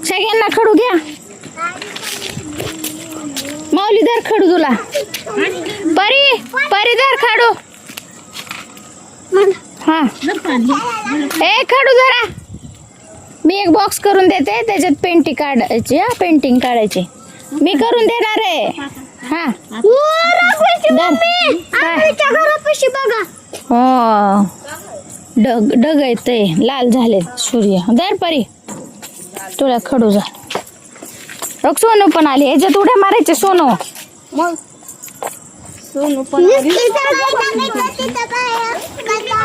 सगळ्यांना खडू घ्या. माऊली धर खडू तुला. परी परी धर खडू. हा ए खडू धरा. मी एक बॉक्स करून देते त्याच्यात पेंटिंग काढायची. पेंटिंग काढायची मी करून देणार आहे. हा हो डग येते लाल झाले सूर्य. दर परी तुला खडू जा. बघ सोनू पण आली. याच्यात उड्या मारायचे सोनू. मग सोनू पण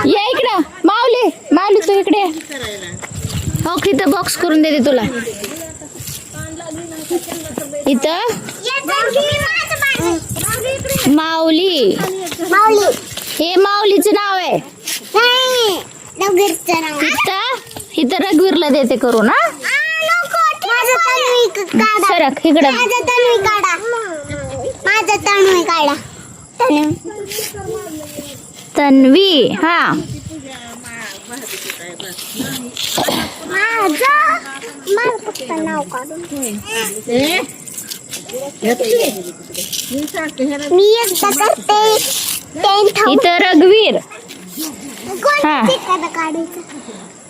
या इकडं. माऊली माऊली तू इकडे. हो इथं बॉक्स करून देते तुला. इथं माऊली. हे माऊलीचं नाव आहे. इथं रघुवीरला देते करून. हा सरक इकडं. तन्वी. हा इथं रघुवीर. हा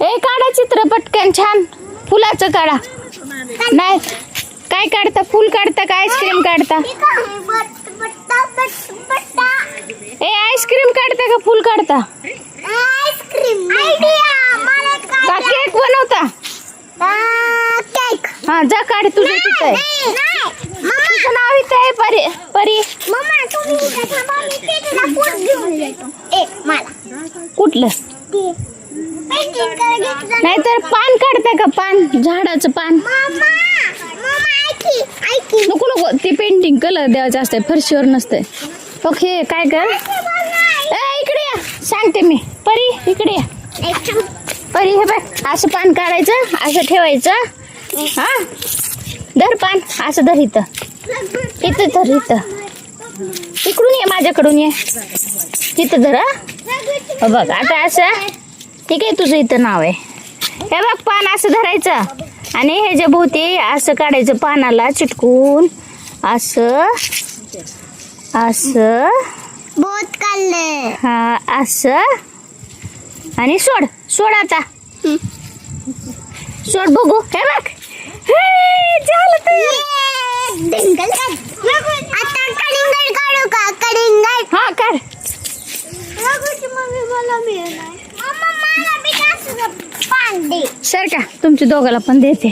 ए काढा चित्र पटकन छान. फुलाचं काढा. नाही काय काढता? फुल काढता का आईस्क्रीम काढता? ए आईस्क्रीम काढता का फुल काढता? का केक बनवता? हा जा काढ. तुझं तिथं आहे. तुझं नाव इथं आहे परी. परी कुठलं? नाहीतर पान काढता का? पान झाडाचं पान. नको नको ते पेंटिंग कलर द्यायचं असतंय फरशीवर नसतंय. ओके काय कर. इकडे या सांगते मी. परी इकडे या. परी हे बघ असं पान काढायचं असं ठेवायचं. हा धर पान असं धर. इथं इथं धर. इथं इकडून ये माझ्याकडून ये. इथं धर. हा बघ आता असं. ठीक आहे तुझं इथं नाव आहे. हे बघ पान असं धरायचं आणि हे जे भोवती असं काढायचं पानाला चिटकून. असं असं बहुत काढले. हा असं आणि सोड. सोड आता. सोड बघू. हे बघ झालं तयार. आता कलिंगड काढू का? कलिंगड. हा काढ. मम्मी मला मिळणार. मला बी असं पान दे. सर का तुमच्या दोघाला पण देते.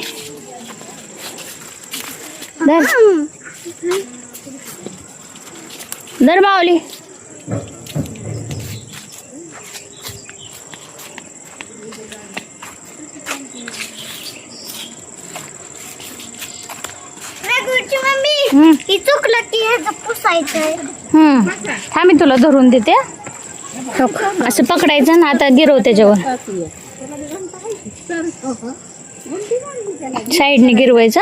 धर धर माऊली. ही चुकलं की ह्याचं पुसायचंय. थांब मी तुला धरून देते. असं पकडायचं ना. आता गिरव त्याच्यावर. साईडने गिरवायचं.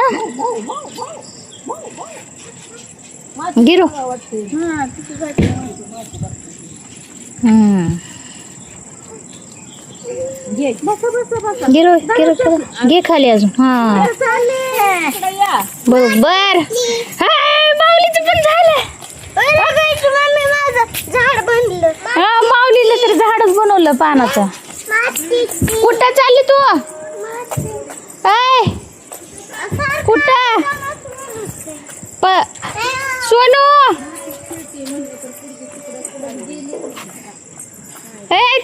गिरव. गिरव गिरव. घे खाली अजून. हा बरोबर. माऊलीचं पण झालं. झाड बनलं. हा माऊलीला तर झाडच बनवलं पानाचं. कुठं चालली तू? कुठं सोनू?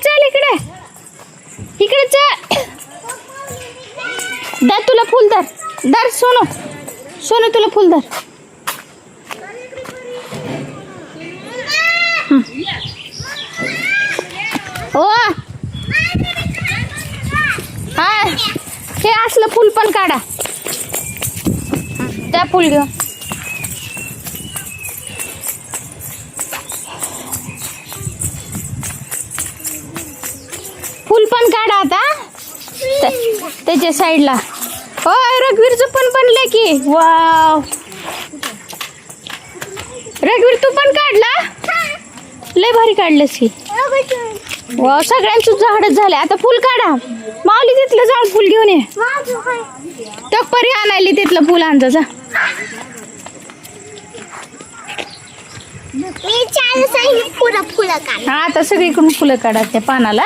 चल इकडे. इकडे चल. दर तुला फुल धर. धर सोनू. सोनू तुला फुल धर. हो हा हे असलं फुल पण काढा. त्या फुल घेऊ. फुल पण काढा आता त्याच्या साईडला. होय रघुवीरचं पण बनले की. वाव रघुवीर तू पण काढला. लय भारी काढलंस की. वाव सगळ्यांचं झाडच झाले. आता फुल काढा. माऊली तिथलं झाड फुल घेऊन ये. तो परी आणायली तिथलं फुल आणजा जा. मी चालू सांगितलं फुलं काढ. हा आता सगळीकडून फुलं काढा त्या पानाला.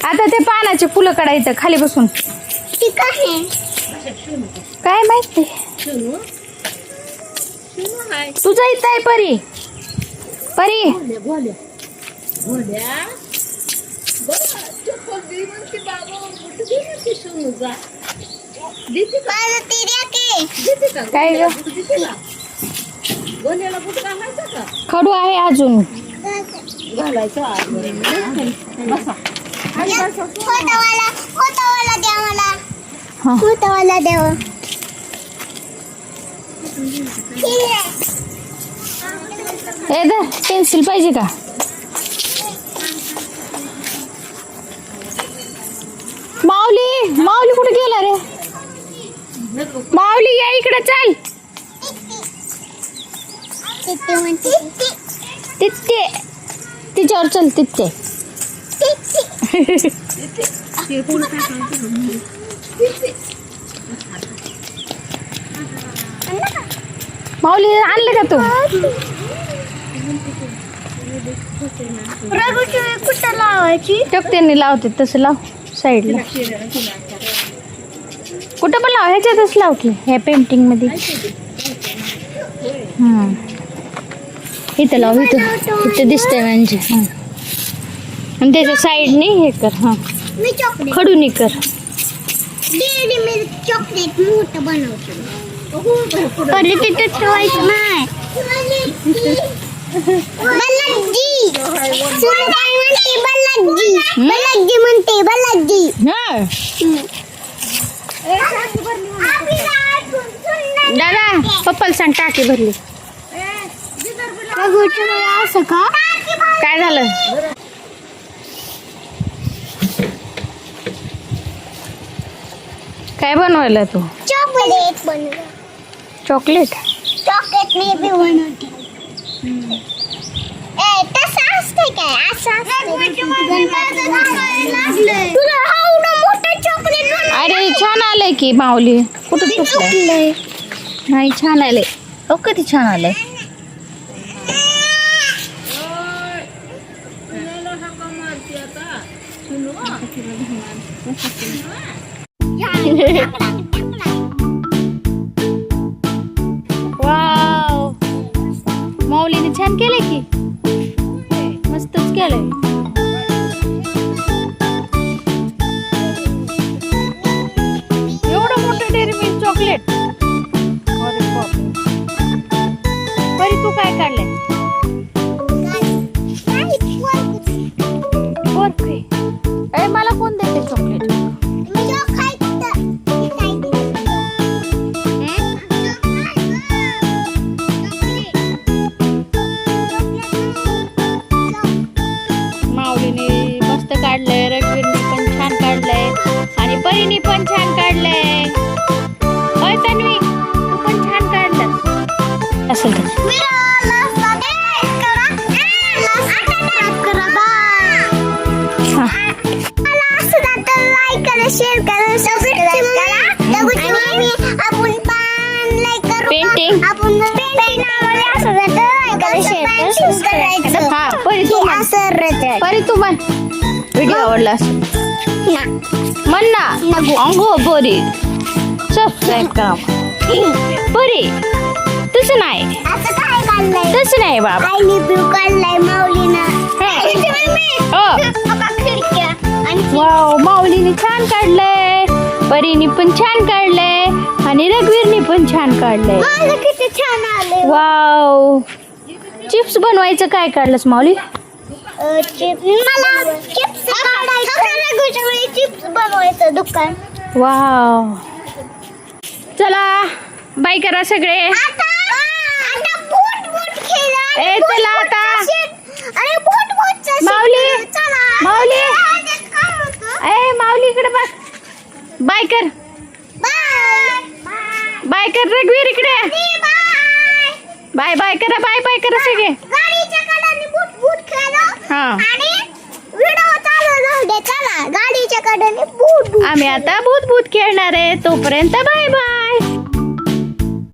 आता ते पानाचे फुलं काढायचं खाली बसून. ठीक आहे. काय माहिती तुझा इथं आहे परी. परी मला ती द्या की. काय ग खडू आहे अजून. खोतावाला द्या मला. हा. खोतावाला द्या. ए दा पेन्सिल पाहिजे का. माऊली माऊली कुठे गेला रे. माऊली या इकडे चल. तिथे तिच्यावर चल तिथे. माऊली आणले का तू. कुठं लावायची. त्यांनी लावते तसं लाव साईडला. कुठं पण लाव ह्याच्यातच लाव की ह्या पेंटिंग मध्ये. इथं लाव इथं इथं दिसतंय म्हणजे. आणि त्याच्या साईडने हे कर. हा मी चॉकलेट खडूनी कर. डेअरी मिल्क चॉकलेट मोठं बनवतो. पहिले तिथे ठेवायचं नाही. बल्लाजी बल्लाजी म्हणते बल्लाजी. दादा पप्पाला सांग टाकी भरली. असं का. काय झालं. काय बनवायला तू. चॉकलेट बनव. चॉकलेट. चॉकलेट मी बी बनवते. तसं असते काय असं तुला आवडं मोठं चॉकलेट. अरे छान आलंय की माऊली. कुठं चुकलंय. नाही छान आलंय. हो किती छान आलंय. वाव माऊलीने छान केलंय की. मस्तच केलंय. एवढं मोठं डेअरी मिल्क चॉकलेट. अरे बापरे. परी तू काय काढलंय. ए मला कोण देते चॉकलेट. माऊलीने मस्त काढलंय. रघुवीरने पण छान काढलंय. आणि परीने पण छान काढलंय. होय तन्वी तू पण छान काढलं असेल तर. शेअर करा सबस्क्राइब करा. आपण पण लाईक करू. पेंटिंग आपण पेंटिंग असं लाईक करा शेअर करा. हा परी तू म्हण. परी तू म्हण. व्हिडिओ आवडला असेल म्हण ना. अंगो परी सबस्क्राईब करा. परी तसं नाही. असं काय काढलंय. तसं नाही बाबा. आय लिव्ह यू काढलंय माऊलीनं. वाव माऊलीने छान काढलंय. परीने पण छान काढलंय. आणि रघुवीरने पण छान काढलंय. माझं किती छान आलंय. वाव चिप्स बनवायचं काय काढलंस माऊली. मला चिप्स काढायचं. चिप्स बनवायचं दुकान. वाव चला बाय करा सगळे. ए चला आता. माऊली माऊली ए माऊली इकडे बघ. बाय कर. बाय कर रघुवीर इकडे. बाय बाय करा. बाय बाय करा सगळे. गाडीच्या कडाने बूट खेळलो हा आणि व्हिडिओ चालू राहू दे चला गाडीच्या कडेने बूट आम्ही आता भूत भूत खेळणार आहे तोपर्यंत बाय बाय.